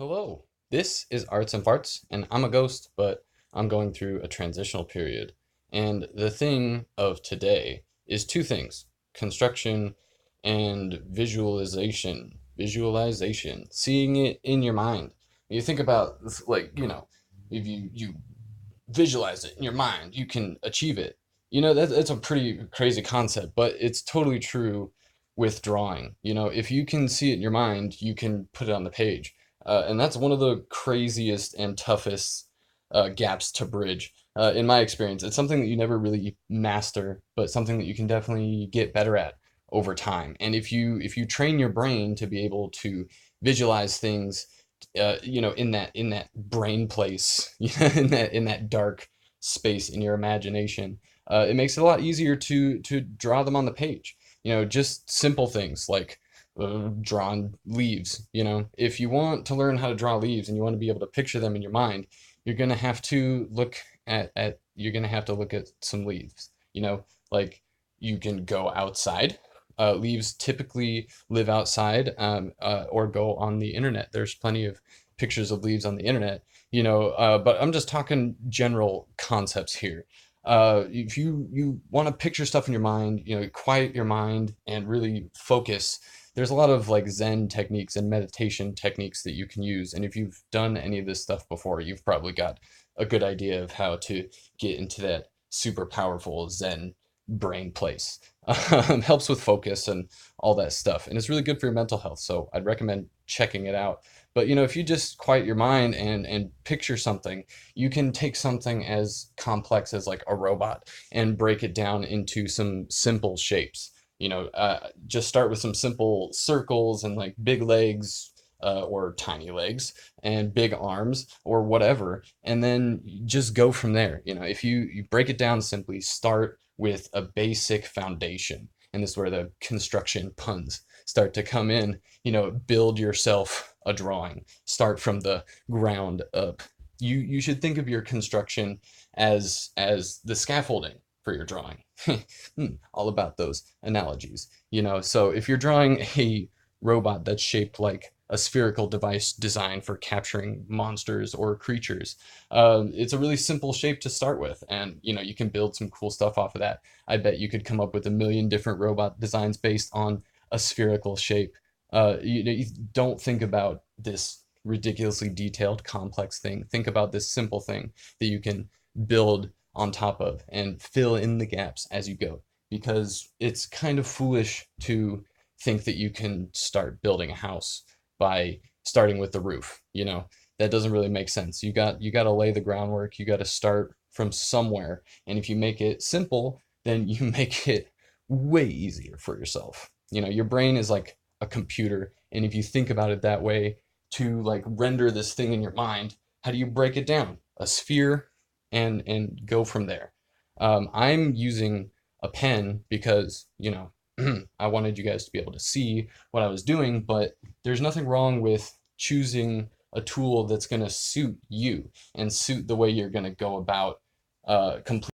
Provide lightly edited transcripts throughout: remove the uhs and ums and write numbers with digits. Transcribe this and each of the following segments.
Hello, this is Arts and Farts, and I'm a ghost, but I'm going through a transitional period. And the thing of today is two things: construction and visualization. Visualization, seeing it in your mind. You think about, like, if you visualize it in your mind, you can achieve it. That's a pretty crazy concept, but it's totally true with drawing. If you can see it in your mind, you can put it on the page. And that's one of the craziest and toughest gaps to bridge. In my experience, it's something that you never really master, but something that you can definitely get better at over time. And if you train your brain to be able to visualize things in that brain place, in that dark space in your imagination, it makes it a lot easier to draw them on the page. Just simple things like drawing leaves. If you want to learn how to draw leaves and you want to be able to picture them in your mind, you're gonna have to look at you're gonna have to look at some leaves. Like, you can go outside. Leaves typically live outside, or go on the internet. There's plenty of pictures of leaves on the internet, but I'm just talking general concepts here. If you want to picture stuff in your mind, quiet your mind and really focus. There's a lot of like Zen techniques and meditation techniques that you can use. And if you've done any of this stuff before, you've probably got a good idea of how to get into that super powerful Zen brain place. Helps with focus and all that stuff, and it's really good for your mental health. So I'd recommend checking it out. But if you just quiet your mind and picture something, you can take something as complex as like a robot and break it down into some simple shapes. Just start with some simple circles and like big legs, or tiny legs and big arms or whatever, and then just go from there. If you break it down simply, start with a basic foundation, and this is where the construction puns start to come in. Build yourself a drawing, start from the ground up. You should think of your construction as the scaffolding for your drawing. All about those analogies. So if you're drawing a robot that's shaped like a spherical device designed for capturing monsters or creatures, it's a really simple shape to start with, and you can build some cool stuff off of that. I bet you could come up with a million different robot designs based on a spherical shape. You don't think about this ridiculously detailed, complex thing. Think about this simple thing that you can build on top of and fill in the gaps as you go. Because it's kind of foolish to think that you can start building a house by starting with the roof. That doesn't really make sense. You got to lay the groundwork. You got to start from somewhere. And if you make it simple, then you make it way easier for yourself. Your brain is like a computer, and if you think about it that way, to like render this thing in your mind, how do you break it down? A sphere, and go from there. I'm using a pen because I wanted you guys to be able to see what I was doing, but there's nothing wrong with choosing a tool that's going to suit you and suit the way you're going to go about complete.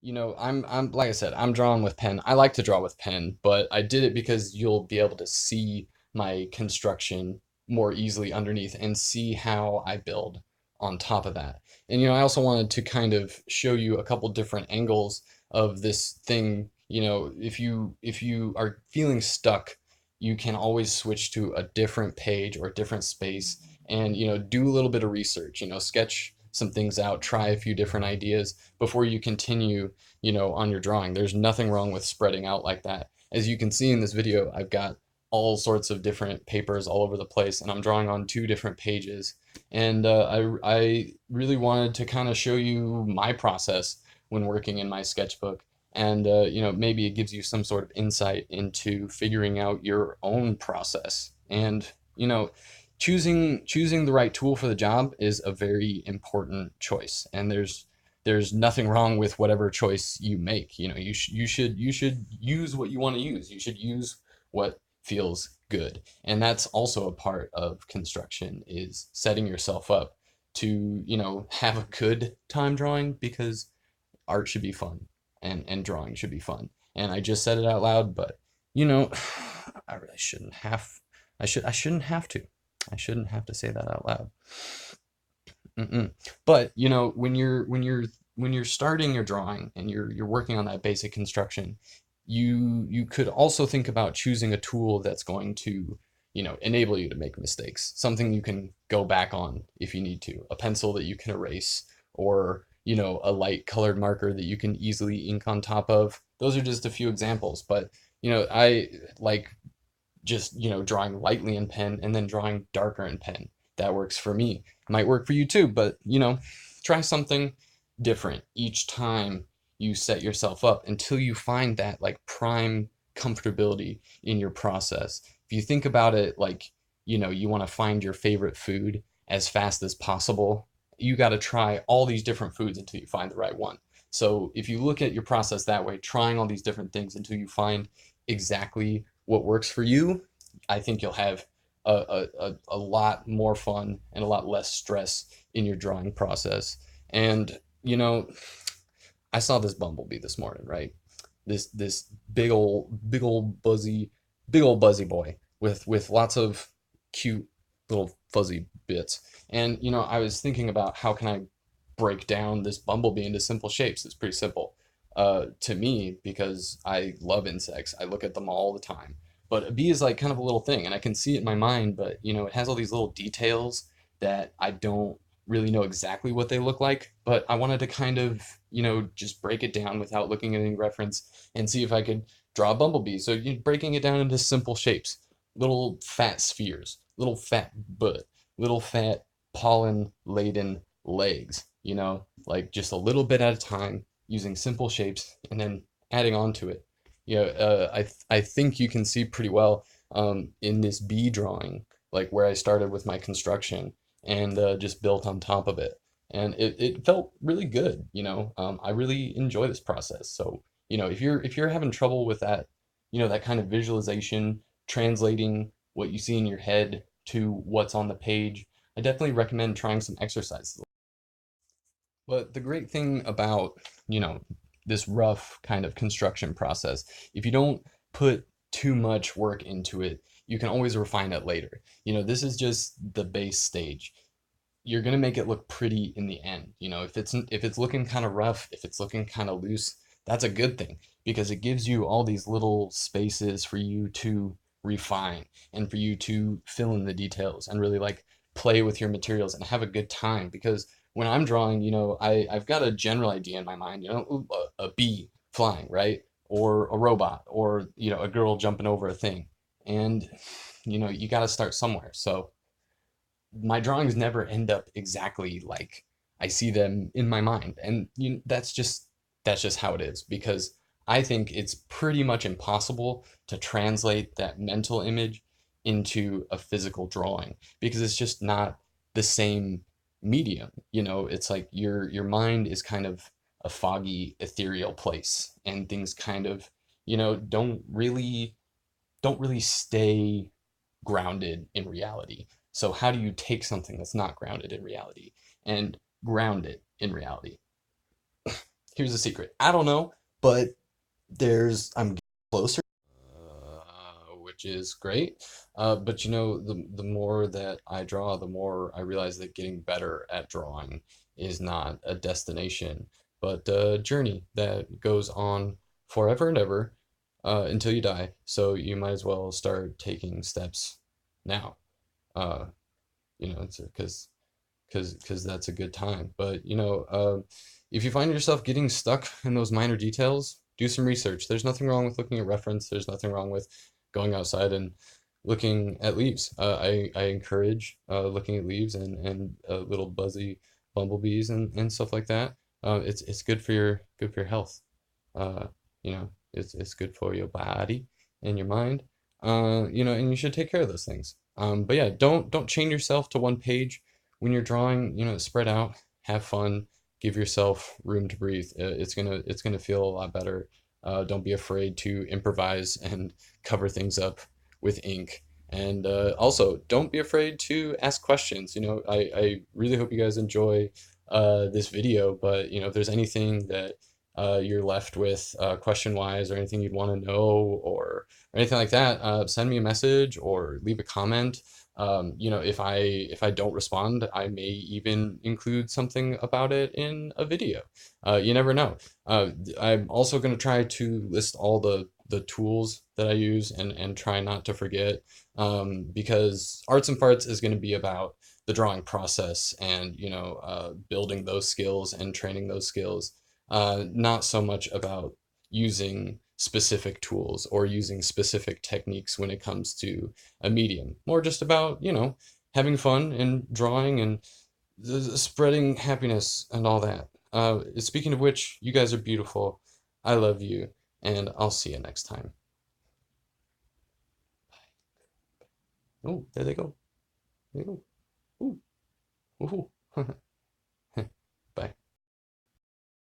I'm like I said, I'm drawing with pen. I like to draw with pen, but I did it because you'll be able to see my construction more easily underneath and see how I build on top of that. And I also wanted to kind of show you a couple different angles of this thing. If you are feeling stuck, you can always switch to a different page or a different space and do a little bit of research. Sketch some things out, try a few different ideas before you continue on your drawing. There's nothing wrong with spreading out like that. As you can see in this video, I've got all sorts of different papers all over the place, and I'm drawing on two different pages. And I really wanted to kind of show you my process when working in my sketchbook. And maybe it gives you some sort of insight into figuring out your own process. And choosing the right tool for the job is a very important choice. And there's nothing wrong with whatever choice you make. You should use what you want to use. You should use what feels good. And that's also a part of construction, is setting yourself up to have a good time drawing, because art should be fun, and drawing should be fun. And I just said it out loud, but I really shouldn't have. I shouldn't have to. I shouldn't have to say that out loud. Mm-mm. But you know, when you're starting your drawing and you're working on that basic construction, you could also think about choosing a tool that's going to, you know, enable you to make mistakes. Something you can go back on if you need to. A pencil that you can erase, or, you know, a light colored marker that you can easily ink on top of. Those are just a few examples, but you know, I like just, you know, drawing lightly in pen and then drawing darker in pen. That works for me. Might work for you too, but you know, try something different each time you set yourself up until you find that like prime comfortability in your process. If you think about it like, you know, you want to find your favorite food as fast as possible, you got to try all these different foods until you find the right one. So if you look at your process that way, trying all these different things until you find exactly what works for you, I think you'll have a lot more fun and a lot less stress in your drawing process. And, you know, I saw this bumblebee this morning, right? This big old buzzy boy with lots of cute little fuzzy bits. And you know, I was thinking about how can I break down this bumblebee into simple shapes. It's pretty simple to me because I love insects. I look at them all the time. But a bee is like kind of a little thing, and I can see it in my mind. But you know, it has all these little details that I don't really know exactly what they look like, but I wanted to kind of, you know, just break it down without looking at any reference and see if I could draw a bumblebee. So you're breaking it down into simple shapes, little fat spheres, little fat butt, little fat pollen laden legs, you know, like just a little bit at a time using simple shapes and then adding on to it. You know, I think you can see pretty well in this bee drawing, like where I started with my construction and just built on top of it. And it felt really good, you know. I really enjoy this process. So, you know, if you're having trouble with that, you know, that kind of visualization, translating what you see in your head to what's on the page, I definitely recommend trying some exercises. But the great thing about, you know, this rough kind of construction process, if you don't put too much work into it, you can always refine it later. You know, this is just the base stage. You're gonna make it look pretty in the end. You know, if it's looking kind of rough, if it's looking kind of loose, that's a good thing because it gives you all these little spaces for you to refine and for you to fill in the details and really like play with your materials and have a good time. Because when I'm drawing, you know, I've got a general idea in my mind, you know, ooh, a bee flying, right? Or a robot, or you know, a girl jumping over a thing. And you know, you got to start somewhere. So my drawings never end up exactly like I see them in my mind. And you know, that's just how it is because I think it's pretty much impossible to translate that mental image into a physical drawing because it's just not the same medium. You know, it's like your mind is kind of a foggy, ethereal place and things kind of, you know, don't really stay grounded in reality. So how do you take something that's not grounded in reality and ground it in reality? Here's a secret. I don't know, but I'm getting closer, which is great. But you know, the more that I draw, the more I realize that getting better at drawing is not a destination, but a journey that goes on forever and ever until you die. So you might as well start taking steps now. Uh, you know, it's because that's a good time. But you know, if you find yourself getting stuck in those minor details, do some research. There's nothing wrong with looking at reference. There's nothing wrong with going outside and looking at leaves. I encourage looking at leaves and little buzzy bumblebees and stuff like that. It's good for your health. You know, it's good for your body and your mind. You know, and you should take care of those things. But yeah, don't chain yourself to one page when you're drawing. You know, spread out, have fun, give yourself room to breathe. It's gonna feel a lot better. Don't be afraid to improvise and cover things up with ink. And also, don't be afraid to ask questions. You know, I really hope you guys enjoy this video. But you know, if there's anything that you're left with question wise or anything you'd want to know or anything like that, send me a message or leave a comment. You know, if I don't respond, I may even include something about it in a video. You never know. I'm also going to try to list all the tools that I use and try not to forget, because Arts and Farts is going to be about the drawing process and, you know, building those skills and training those skills, not so much about using specific tools or using specific techniques when it comes to a medium. More just about, you know, having fun and drawing and spreading happiness and all that. Speaking of which, you guys are beautiful. I love you, and I'll see you next time. Oh, there they go. There they go. Ooh, ooh.